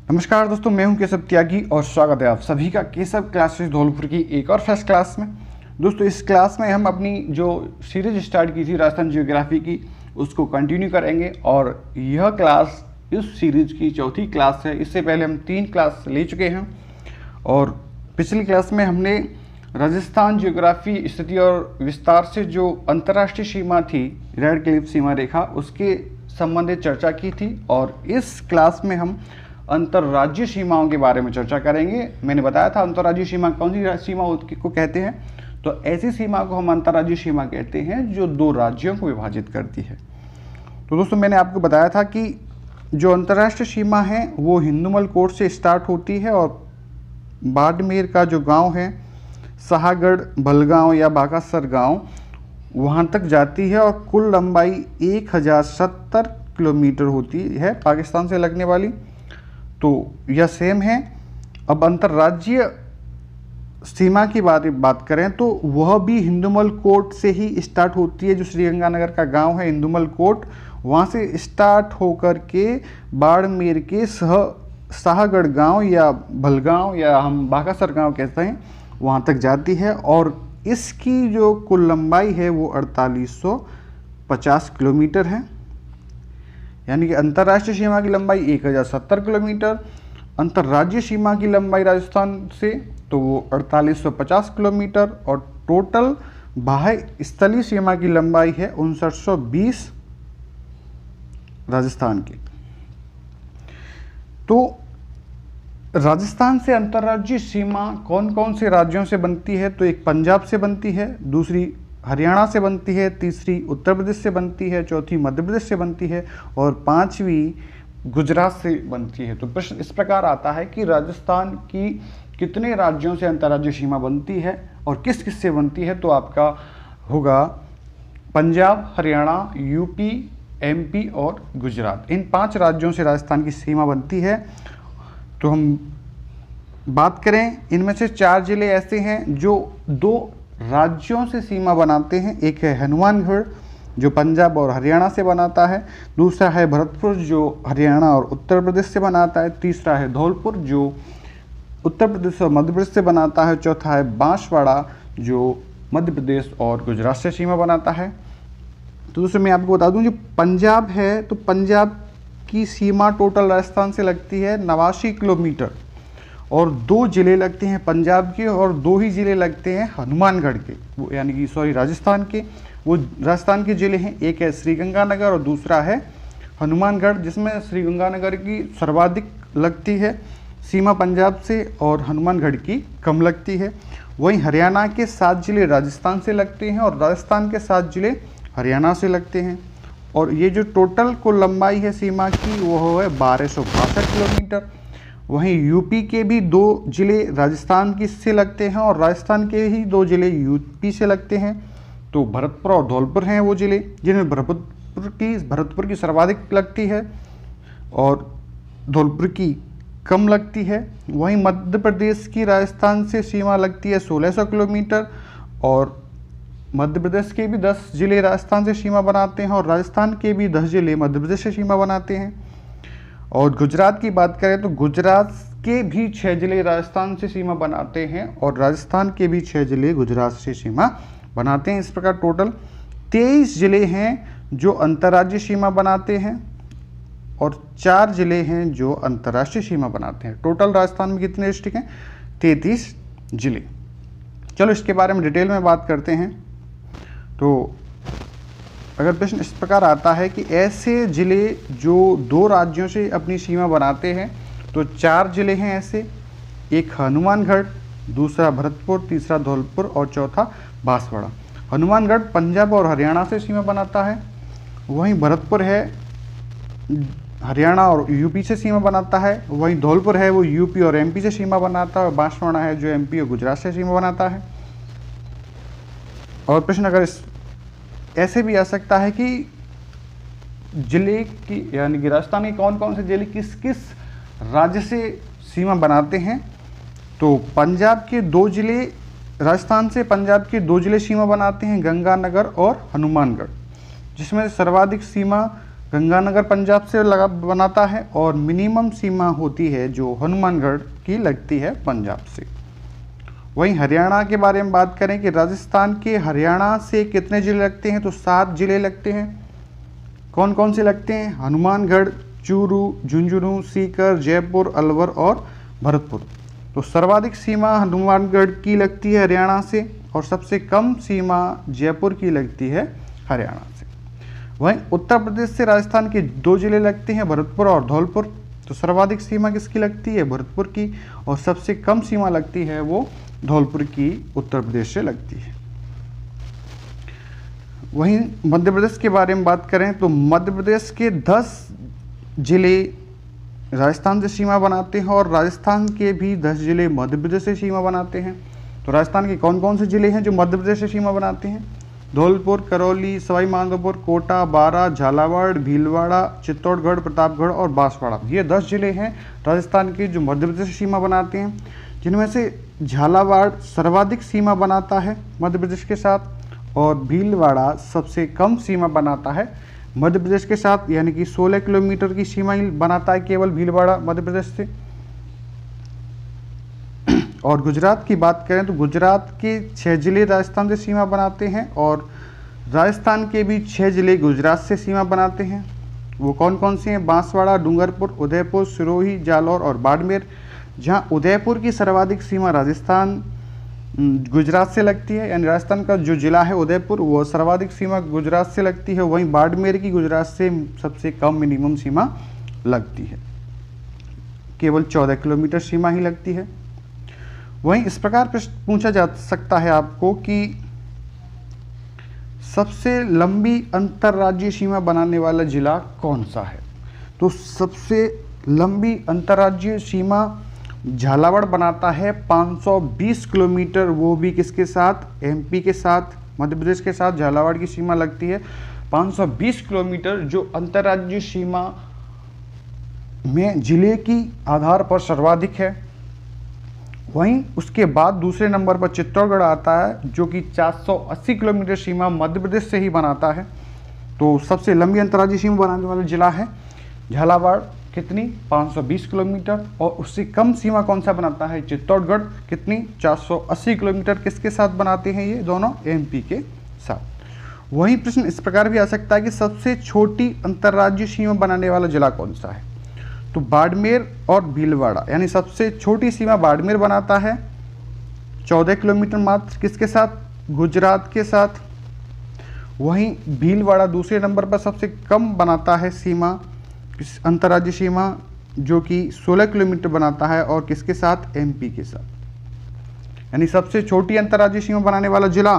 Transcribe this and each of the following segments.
नमस्कार दोस्तों, मैं हूं केशव त्यागी और स्वागत है आप सभी का केशव क्लासेस धौलपुर की एक और फर्स्ट क्लास में। दोस्तों, इस क्लास में हम अपनी जो सीरीज स्टार्ट की थी राजस्थान जियोग्राफी की, उसको कंटिन्यू करेंगे और यह क्लास इस सीरीज की चौथी क्लास है। इससे पहले हम 3 क्लास ले चुके हैं और पिछली क्लास में हमने राजस्थान जियोग्राफी स्थिति और विस्तार से जो अंतर्राष्ट्रीय सीमा थी, रेड क्लिफ सीमा रेखा, उसके संबंधित चर्चा की थी और इस क्लास में हम अंतर्राज्यीय सीमाओं के बारे में चर्चा करेंगे। मैंने बताया था अंतर्राज्यीय सीमा कौन सी सीमा को कहते हैं, तो ऐसी सीमा को हम अंतर्राज्यीय सीमा कहते हैं जो 2 राज्यों को विभाजित करती है। तो दोस्तों, मैंने आपको बताया था कि जो अंतर्राष्ट्रीय सीमा है वो हिंदुमल कोट से स्टार्ट होती है और बाड़मेर का जो गांव है शाहगढ़ भलगांव या बाकासर गांव, वहां तक जाती है और कुल लंबाई 1070 किलोमीटर होती है पाकिस्तान से लगने वाली। तो यह सेम है। अब अंतर्राज्यीय सीमा की बात करें तो वह भी हिंदुमल कोट से ही स्टार्ट होती है। जो श्रीगंगानगर का गांव है हिंदुमल कोट, वहाँ से स्टार्ट होकर के बाड़मेर के शाहगढ़ गांव या भलगांव या हम बाकासर गांव कहते हैं, वहाँ तक जाती है और इसकी जो कुल लंबाई है वो 4850 किलोमीटर है। यानी कि अंतर्राष्ट्रीय सीमा की लंबाई 1070 किलोमीटर, अंतर्राज्यीय सीमा की लंबाई राजस्थान से तो वो 4850 किलोमीटर और टोटल बाह्य स्थलीय सीमा की लंबाई है 5920 राजस्थान की। तो राजस्थान से अंतर्राज्यीय सीमा कौन कौन से राज्यों से बनती है? तो एक पंजाब से बनती है, दूसरी हरियाणा से बनती है, तीसरी उत्तर प्रदेश से बनती है, चौथी मध्य प्रदेश से बनती है और 5वीं गुजरात से बनती है। तो प्रश्न इस प्रकार आता है कि राजस्थान की कितने राज्यों से अंतर्राज्यीय सीमा बनती है और किस किस से बनती है? तो आपका होगा पंजाब, हरियाणा, यूपी, एमपी और गुजरात। इन 5 राज्यों से राजस्थान की सीमा बनती है। तो हम बात करें, इनमें से 4 जिले ऐसे हैं जो 2 राज्यों से सीमा बनाते हैं। एक है हनुमानगढ़ जो पंजाब और हरियाणा से बनाता है, दूसरा है भरतपुर जो हरियाणा और उत्तर प्रदेश से बनाता है, तीसरा है धौलपुर जो उत्तर प्रदेश और मध्य प्रदेश से बनाता है, चौथा है बांसवाड़ा जो मध्य प्रदेश और गुजरात से सीमा बनाता है। तो दूसरे मैं आपको बता दूं, जो पंजाब है तो पंजाब की सीमा टोटल राजस्थान से लगती है 89 किलोमीटर और 2 जिले लगते हैं पंजाब के और 2 ही जिले लगते हैं हनुमानगढ़ के, वो यानी कि राजस्थान के। वो राजस्थान के जिले हैं, एक है श्रीगंगानगर और दूसरा है हनुमानगढ़, जिसमें श्रीगंगानगर की सर्वाधिक लगती है सीमा पंजाब से और हनुमानगढ़ की कम लगती है। वहीं हरियाणा के 7 जिले राजस्थान से लगते हैं और राजस्थान के 7 जिले हरियाणा से लगते हैं। और ये जो टोटल कुल लंबाई है सीमा की वो है 1262 किलोमीटर। वहीं यूपी के भी 2 जिले राजस्थान की से लगते हैं और राजस्थान के ही 2 जिले यूपी से लगते हैं। तो भरतपुर और धौलपुर हैं वो जिले जिनमें भरतपुर की सर्वाधिक लगती है और धौलपुर की कम लगती है। वहीं मध्य प्रदेश की राजस्थान से सीमा लगती है 1600 किलोमीटर और मध्य प्रदेश के भी 10 जिले राजस्थान से सीमा बनाते हैं और राजस्थान के भी 10 जिले मध्य प्रदेश से सीमा बनाते हैं। और गुजरात की बात करें तो गुजरात के भी 6 जिले राजस्थान से सीमा बनाते हैं और राजस्थान के भी 6 जिले गुजरात से सीमा बनाते हैं। इस प्रकार टोटल 23 जिले हैं जो अंतर्राज्यीय सीमा बनाते हैं और 4 जिले हैं जो अंतर्राष्ट्रीय सीमा बनाते हैं। टोटल राजस्थान में कितने डिस्ट्रिक्ट हैं? 33 जिले। चलो इसके बारे में डिटेल में बात करते हैं। तो अगर प्रश्न इस प्रकार आता है कि ऐसे जिले जो 2 राज्यों से अपनी सीमा बनाते हैं, तो 4 जिले हैं ऐसे, एक हनुमानगढ़, दूसरा भरतपुर, तीसरा धौलपुर और चौथा बांसवाड़ा। हनुमानगढ़ पंजाब और हरियाणा से सीमा बनाता है, वहीं भरतपुर है हरियाणा और यूपी से सीमा बनाता है, वहीं धौलपुर है वो यूपी और एमपी से सीमा बनाता है और बांसवाड़ा है जो एमपी और गुजरात से सीमा बनाता है। और प्रश्न अगर ऐसे भी आ सकता है कि जिले की यानी कि राजस्थान के कौन कौन से जिले किस किस राज्य से सीमा बनाते हैं? तो पंजाब के 2 जिले राजस्थान से पंजाब के 2 जिले सीमा बनाते हैं, गंगानगर और हनुमानगढ़, जिसमें सर्वाधिक सीमा गंगानगर पंजाब से लगा बनाता है, और मिनिमम सीमा होती है जो हनुमानगढ़ की लगती है पंजाब से। वहीं हरियाणा के बारे में बात करें कि राजस्थान के हरियाणा से कितने जिले लगते हैं, तो 7 जिले लगते हैं। कौन कौन से लगते हैं? हनुमानगढ़, चूरू, झुंझुनू, सीकर, जयपुर, अलवर और भरतपुर। तो सर्वाधिक सीमा हनुमानगढ़ की लगती है हरियाणा से, और सबसे कम सीमा जयपुर की लगती है हरियाणा से। वहीं उत्तर प्रदेश से राजस्थान के 2 जिले लगते हैं, भरतपुर और धौलपुर। तो सर्वाधिक सीमा किसकी लगती है? भरतपुर की, और सबसे कम सीमा लगती है वो धौलपुर की उत्तर प्रदेश से लगती है। वहीं मध्य प्रदेश के बारे में बात करें तो मध्य प्रदेश के 10 जिले राजस्थान से सीमा बनाते हैं, और राजस्थान के भी 10 जिले मध्य प्रदेश से सीमा बनाते हैं। तो राजस्थान के कौन कौन से जिले हैं जो मध्य प्रदेश से सीमा बनाते हैं? धौलपुर, करौली, सवाई माधोपुर, कोटा, बारां, झालावाड़, भीलवाड़ा, चित्तौड़गढ़, प्रतापगढ़ और बांसवाड़ा। ये 10 जिले हैं राजस्थान के जो मध्य प्रदेश से सीमा बनाते हैं, जिनमें से झालावाड़ सर्वाधिक सीमा बनाता है मध्य प्रदेश के साथ, और भीलवाड़ा सबसे कम सीमा बनाता है मध्य प्रदेश के साथ, यानी कि 16 किलोमीटर की सीमा ही बनाता है केवल भीलवाड़ा मध्य प्रदेश से। और गुजरात की बात करें तो गुजरात के 6 जिले राजस्थान से सीमा बनाते हैं, और राजस्थान के भी 6 जिले गुजरात से सीमा बनाते हैं। वो कौन कौन से हैं? बांसवाड़ा, डूंगरपुर, उदयपुर, सिरोही, जालौर और बाड़मेर। जहाँ उदयपुर की सर्वाधिक सीमा राजस्थान गुजरात से लगती है, यानी राजस्थान का जो जिला है उदयपुर वो सर्वाधिक सीमा गुजरात से लगती है। वहीं बाड़मेर की गुजरात से सबसे कम मिनिमम सीमा लगती है, केवल 14 किलोमीटर सीमा ही लगती है। वहीं इस प्रकार प्रश्न पूछा जा सकता है आपको कि सबसे लंबी अंतर्राज्यीय सीमा बनाने वाला जिला कौन सा है? तो सबसे लंबी अंतर्राज्यीय सीमा झालावाड़ बनाता है 520 किलोमीटर, वो भी किसके साथ? एमपी के साथ, मध्य प्रदेश के साथ झालावाड़ की सीमा लगती है 520 किलोमीटर, जो अंतर्राज्यीय सीमा में जिले की आधार पर सर्वाधिक है। वहीं उसके बाद दूसरे नंबर पर चित्तौड़गढ़ आता है, जो कि 480 किलोमीटर सीमा मध्य प्रदेश से ही बनाता है। तो सबसे लंबी अंतर्राज्यीय सीमा बनाने वाला जिला है झालावाड़, कितनी? 520 किलोमीटर। और उससे कम सीमा कौन सा बनाता है? चित्तौड़गढ़, कितनी? 480 किलोमीटर। किसके साथ बनाते हैं ये दोनों? एमपी के साथ। वहीं प्रश्न इस प्रकार भी आ सकता है कि सबसे छोटी अंतर्राज्यीय सीमा बनाने वाला जिला कौन सा है? तो बाड़मेर और भीलवाड़ा, यानी सबसे छोटी सीमा बाड़मेर बनाता है 14 किलोमीटर मात्र, किसके साथ? गुजरात के साथ। वहीं भीलवाड़ा दूसरे नंबर पर सबसे कम बनाता है सीमा, अंतर्राज्यीय सीमा, जो कि 16 किलोमीटर बनाता है, और किसके साथ? एमपी के साथ। यानी सबसे छोटी अंतर्राज्यीय सीमा बनाने वाला जिला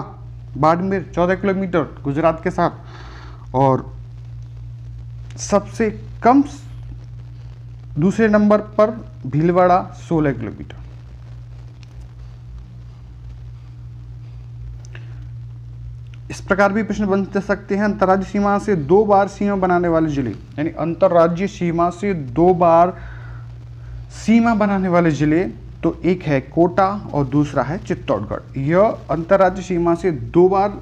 बाड़मेर 14 किलोमीटर गुजरात के साथ, और सबसे कम दूसरे नंबर पर भीलवाड़ा 16 किलोमीटर। इस प्रकार भी प्रश्न बन सकते हैं, अंतर्राज्यीय सीमा से 2 बार सीमा बनाने वाले जिले, यानी अंतर्राज्यीय सीमा से 2 बार सीमा बनाने वाले जिले, तो एक है कोटा और दूसरा है चित्तौड़गढ़। यह अंतर्राज्यीय सीमा से 2 बार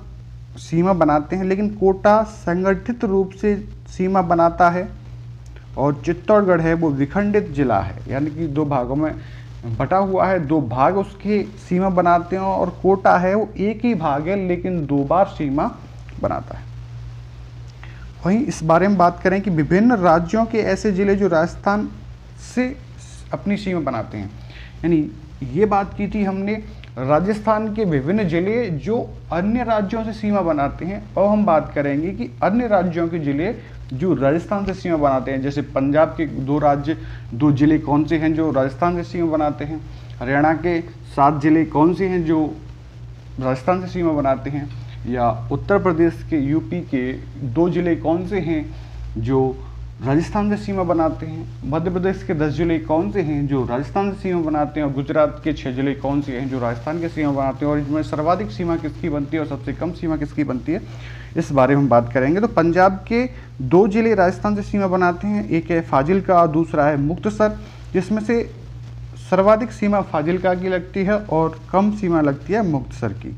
सीमा बनाते हैं, लेकिन कोटा संगठित रूप से सीमा बनाता है, और चित्तौड़गढ़ है वो विखंडित जिला है, यानी कि 2 भागों में बटा हुआ है, 2 भाग उसके सीमा बनाते हैं। और कोटा है वो एक ही भाग है, लेकिन 2 बार सीमा बनाता है। वहीं इस बारे में बात करें कि विभिन्न राज्यों के ऐसे जिले जो राजस्थान से अपनी सीमा बनाते हैं, यानी ये बात की थी हमने राजस्थान के विभिन्न जिले जो अन्य राज्यों से सीमा बनाते हैं। और हम बात करेंगे कि अन्य राज्यों के जिले जो राजस्थान से सीमा बनाते हैं, जैसे पंजाब के 2 जिले कौन से हैं जो राजस्थान से सीमा बनाते हैं, हरियाणा के 7 जिले कौन से हैं जो राजस्थान से सीमा बनाते हैं, या उत्तर प्रदेश के यूपी के 2 जिले कौन से हैं जो राजस्थान से सीमा बनाते हैं, मध्य प्रदेश के 10 जिले कौन से हैं जो राजस्थान से सीमा बनाते हैं, और गुजरात के 6 जिले कौन से हैं जो राजस्थान के सीमा बनाते हैं, और इसमें सर्वाधिक सीमा किसकी बनती है और सबसे कम सीमा किसकी बनती है, इस बारे में हम बात करेंगे। तो पंजाब के 2 जिले राजस्थान से सीमा बनाते हैं, एक है फाजिल्का और दूसरा है मुक्तसर, जिसमें से सर्वाधिक सीमा फाजिल्का की लगती है और कम सीमा लगती है मुक्तसर की।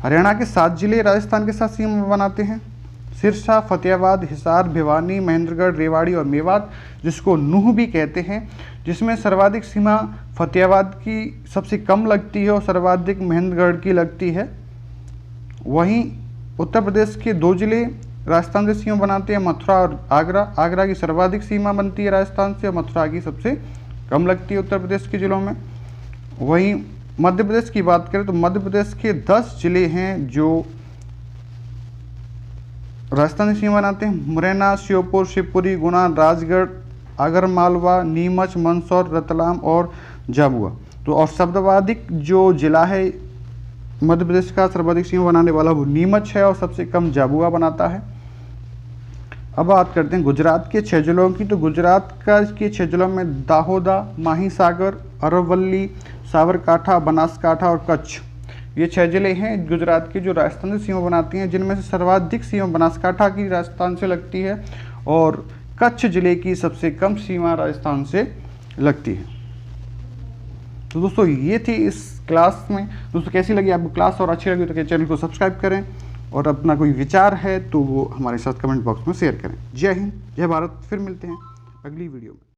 हरियाणा के 7 जिले राजस्थान के साथ सीमा बनाते हैं, सिरसा, फतेहाबाद, हिसार, भिवानी, महेंद्रगढ़, रेवाड़ी और मेवात, जिसको नूह भी कहते हैं, जिसमें सर्वाधिक सीमा फतेहाबाद की सबसे कम लगती है और सर्वाधिक महेंद्रगढ़ की लगती है। वहीं उत्तर प्रदेश के 2 जिले राजस्थान से सीमा बनाते हैं, मथुरा और आगरा। आगरा की सर्वाधिक सीमा बनती है राजस्थान से और मथुरा की सबसे कम लगती है उत्तर प्रदेश के जिलों में। वहीं मध्य प्रदेश की बात करें तो मध्य प्रदेश के 10 जिले हैं जो राजस्थान से सीमा बनाते हैं, मुरैना, श्योपुर, शिवपुरी, गुना, राजगढ़, आगरमालवा, नीमच, मंदसौर, रतलाम और झाबुआ। तो और सर्वाधिक जो जिला है मध्य प्रदेश का सर्वाधिक सीमा बनाने वाला वो नीमच है और सबसे कम झाबुआ बनाता है। अब बात करते हैं गुजरात के 6 जिलों की। तो गुजरात का के 6 जिलों में दाहोदा, माहीसागर, अरवल्ली, साबरकांठा, बनासकांठा और कच्छ, ये 6 जिले हैं गुजरात के जो राजस्थान से सीमा बनाती हैं, जिनमें से सर्वाधिक सीमा बनासकांठा की राजस्थान से लगती है और कच्छ जिले की सबसे कम सीमा राजस्थान से लगती है। तो दोस्तों ये थी इस क्लास में। दोस्तों कैसी लगी आपको क्लास और अच्छी लगी तो चैनल को सब्सक्राइब करें और अपना कोई विचार है तो वो हमारे साथ कमेंट बॉक्स में शेयर करें। जय हिंद, जय भारत। फिर मिलते हैं अगली वीडियो में।